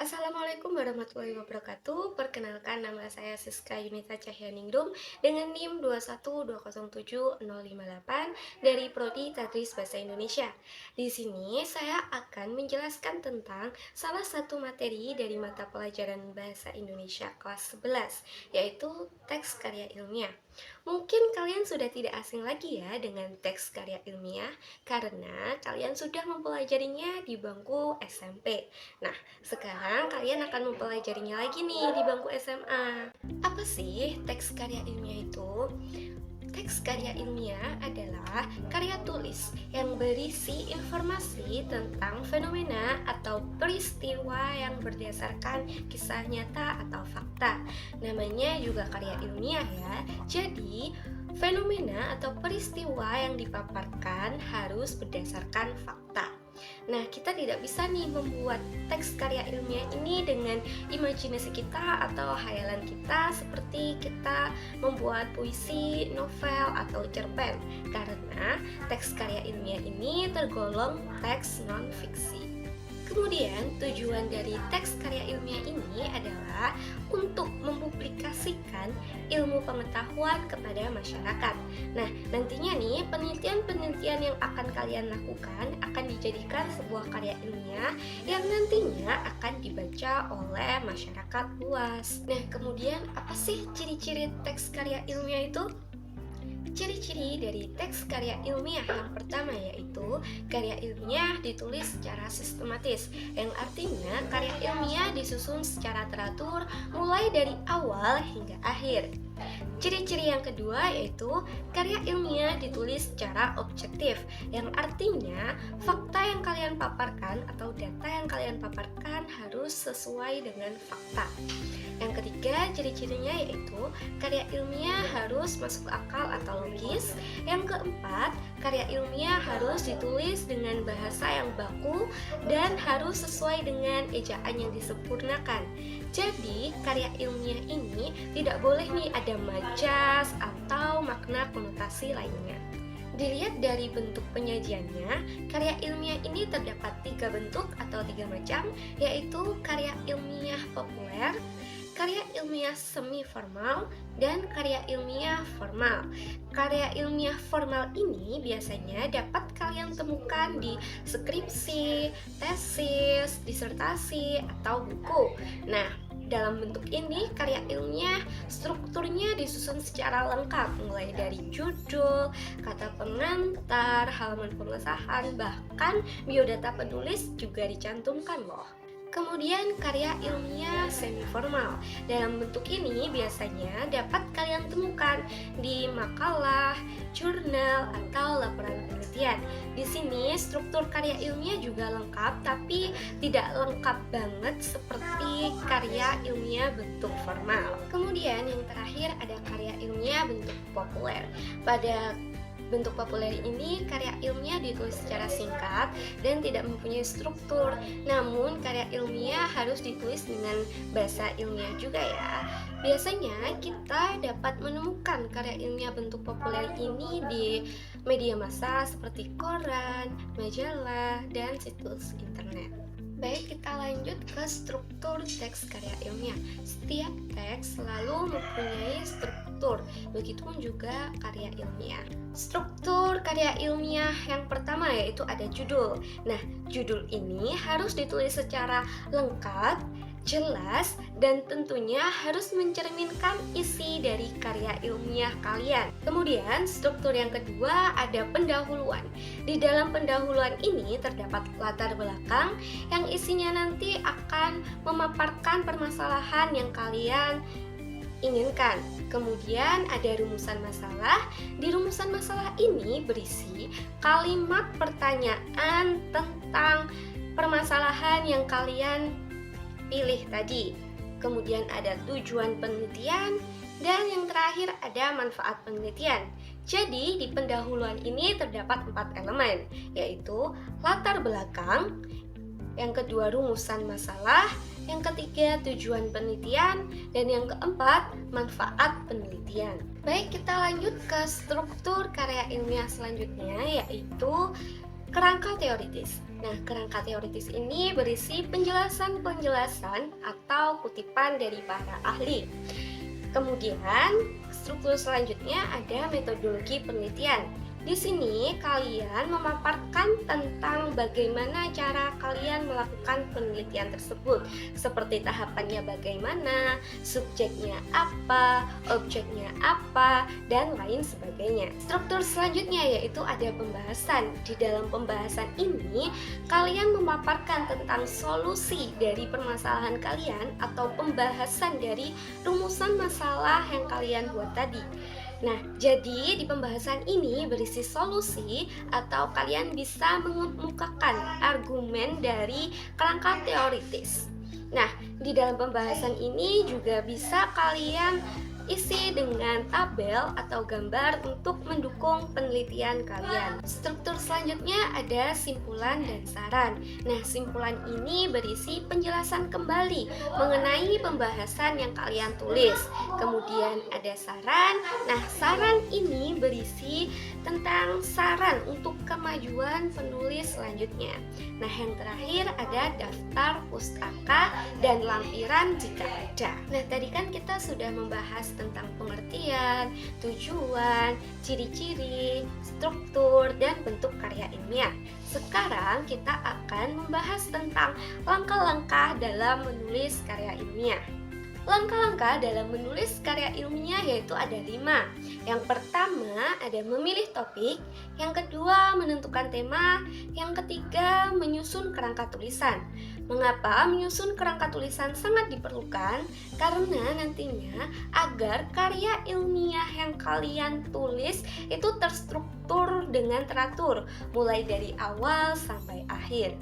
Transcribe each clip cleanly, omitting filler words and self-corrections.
Assalamualaikum warahmatullahi wabarakatuh. Perkenalkan, nama saya Siska Yunita Cahyaningrum dengan NIM 212070058 dari Prodi Tadris Bahasa Indonesia. Di sini saya akan menjelaskan tentang salah satu materi dari mata pelajaran Bahasa Indonesia kelas 11, yaitu teks karya ilmiah. Mungkin kalian sudah tidak asing lagi ya dengan teks karya ilmiah karena kalian sudah mempelajarinya di bangku SMP. Nah, sekarang kalian akan mempelajarinya lagi nih di bangku SMA. Apa sih teks karya ilmiah itu? Teks karya ilmiah adalah karya tulis yang berisi informasi tentang fenomena atau peristiwa yang berdasarkan kisah nyata atau fakta. Namanya juga karya ilmiah ya. Jadi, fenomena atau peristiwa yang dipaparkan harus berdasarkan fakta. Nah, kita tidak bisa nih membuat teks karya ilmiah ini dengan imajinasi kita atau hayalan kita seperti kita membuat puisi, novel, atau cerpen, karena teks karya ilmiah ini tergolong teks non-fiksi. Kemudian, tujuan dari teks karya ilmiah ini adalah untuk mempublikasikan ilmu pengetahuan kepada masyarakat. Nah, nantinya nih, penelitian-penelitian yang akan kalian lakukan akan dijadikan sebuah karya ilmiah yang nantinya akan dibaca oleh masyarakat luas. Nah, kemudian apa sih ciri-ciri teks karya ilmiah itu? Ciri-ciri dari teks karya ilmiah yang pertama yaitu karya ilmiah ditulis secara sistematis, yang artinya karya ilmiah disusun secara teratur mulai dari awal hingga akhir. Ciri-ciri yang kedua yaitu karya ilmiah ditulis secara objektif, yang artinya fakta yang kalian paparkan atau data yang kalian paparkan harus sesuai dengan fakta. Yang ketiga, ciri-cirinya yaitu karya ilmiah harus masuk akal atau logis. Yang keempat, karya ilmiah harus ditulis dengan bahasa yang baku dan harus sesuai dengan ejaan yang disempurnakan. Jadi, karya ilmiah ini tidak boleh nih ada majas atau makna konotasi lainnya. Dilihat dari bentuk penyajiannya, karya ilmiah ini terdapat 3 bentuk atau 3 macam, yaitu karya ilmiah populer, karya ilmiah semi formal, dan karya ilmiah formal. Karya ilmiah formal ini biasanya dapat kalian temukan di skripsi, tesis, disertasi, atau buku. Nah, dalam bentuk ini, karya ilmiah strukturnya disusun secara lengkap, mulai dari judul, kata pengantar, halaman pengesahan, bahkan biodata penulis juga dicantumkan loh. Kemudian karya ilmiah semi formal. Dalam bentuk ini biasanya dapat kalian temukan di makalah, jurnal, atau laporan penelitian. Di sini struktur karya ilmiah juga lengkap, tapi tidak lengkap banget seperti karya ilmiah bentuk formal. Kemudian yang terakhir ada karya ilmiah bentuk populer. Pada bentuk populer ini, karya ilmiah ditulis secara singkat dan tidak mempunyai struktur. Namun, karya ilmiah harus ditulis dengan bahasa ilmiah juga ya. Biasanya kita dapat menemukan karya ilmiah bentuk populer ini di media massa seperti koran, majalah, dan situs internet. Baik, kita lanjut ke struktur teks karya ilmiah. Setiap teks selalu mempunyai struktur, begitupun juga karya ilmiah. Struktur karya ilmiah yang pertama yaitu ada judul. Nah, judul ini harus ditulis secara lengkap, jelas, dan tentunya harus mencerminkan isi dari karya ilmiah kalian. Kemudian, struktur yang kedua ada pendahuluan. Di dalam pendahuluan ini terdapat latar belakang yang isinya nanti akan memaparkan permasalahan yang kalian inginkan. Kemudian ada rumusan masalah. Di rumusan masalah ini berisi kalimat pertanyaan tentang permasalahan yang kalian pilih tadi. Kemudian ada tujuan penelitian, dan yang terakhir ada manfaat penelitian. Jadi di pendahuluan ini terdapat 4 elemen, yaitu latar belakang, yang kedua rumusan masalah, yang ketiga tujuan penelitian, dan yang keempat manfaat penelitian. Baik, kita lanjut ke struktur karya ilmiah selanjutnya, yaitu kerangka teoritis. Nah, kerangka teoritis ini berisi penjelasan-penjelasan atau kutipan dari para ahli. Kemudian, struktur selanjutnya ada metodologi penelitian. Di sini kalian memaparkan tentang bagaimana cara kalian melakukan penelitian tersebut, seperti tahapannya bagaimana, subjeknya apa, objeknya apa, dan lain sebagainya. Struktur selanjutnya yaitu ada pembahasan. Di dalam pembahasan ini, kalian memaparkan tentang solusi dari permasalahan kalian atau pembahasan dari rumusan masalah yang kalian buat tadi. Nah, jadi di pembahasan ini berisi solusi atau kalian bisa mengemukakan argumen dari kerangka teoritis. Nah, di dalam pembahasan ini juga bisa kalian isi dengan tabel atau gambar untuk mendukung penelitian kalian. Struktur selanjutnya ada simpulan dan saran. Nah, simpulan ini berisi penjelasan kembali mengenai pembahasan yang kalian tulis. Kemudian ada saran. Nah, saran ini berisi tentang saran untuk kemajuan penulis selanjutnya. Nah, yang terakhir ada daftar pustaka dan lampiran jika ada. Nah, tadi kan kita sudah membahas tentang pengertian, tujuan, ciri-ciri, struktur, dan bentuk karya ilmiah. Sekarang kita akan membahas tentang langkah-langkah dalam menulis karya ilmiah. Langkah-langkah dalam menulis karya ilmiah yaitu ada 5. Yang pertama ada memilih topik, yang kedua menentukan tema, yang ketiga menyusun kerangka tulisan. Mengapa menyusun kerangka tulisan sangat diperlukan? Karena nantinya agar karya ilmiah yang kalian tulis itu terstruktur dengan teratur, mulai dari awal sampai akhir.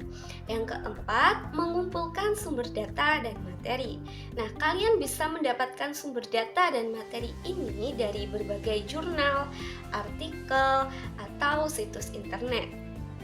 Yang keempat, mengumpulkan sumber data dan materi. Nah, kalian bisa mendapatkan sumber data dan materi ini dari berbagai jurnal, artikel, atau situs internet.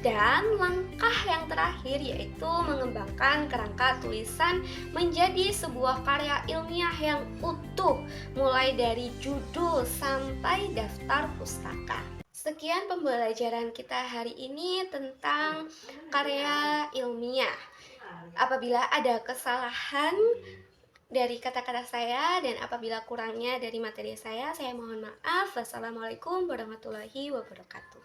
Dan langkah yang terakhir yaitu mengembangkan kerangka tulisan menjadi sebuah karya ilmiah yang utuh, mulai dari judul sampai daftar pustaka. Sekian pembelajaran kita hari ini tentang karya ilmiah. Apabila ada kesalahan dari kata-kata saya dan apabila kurangnya dari materi saya mohon maaf. Wassalamualaikum warahmatullahi wabarakatuh.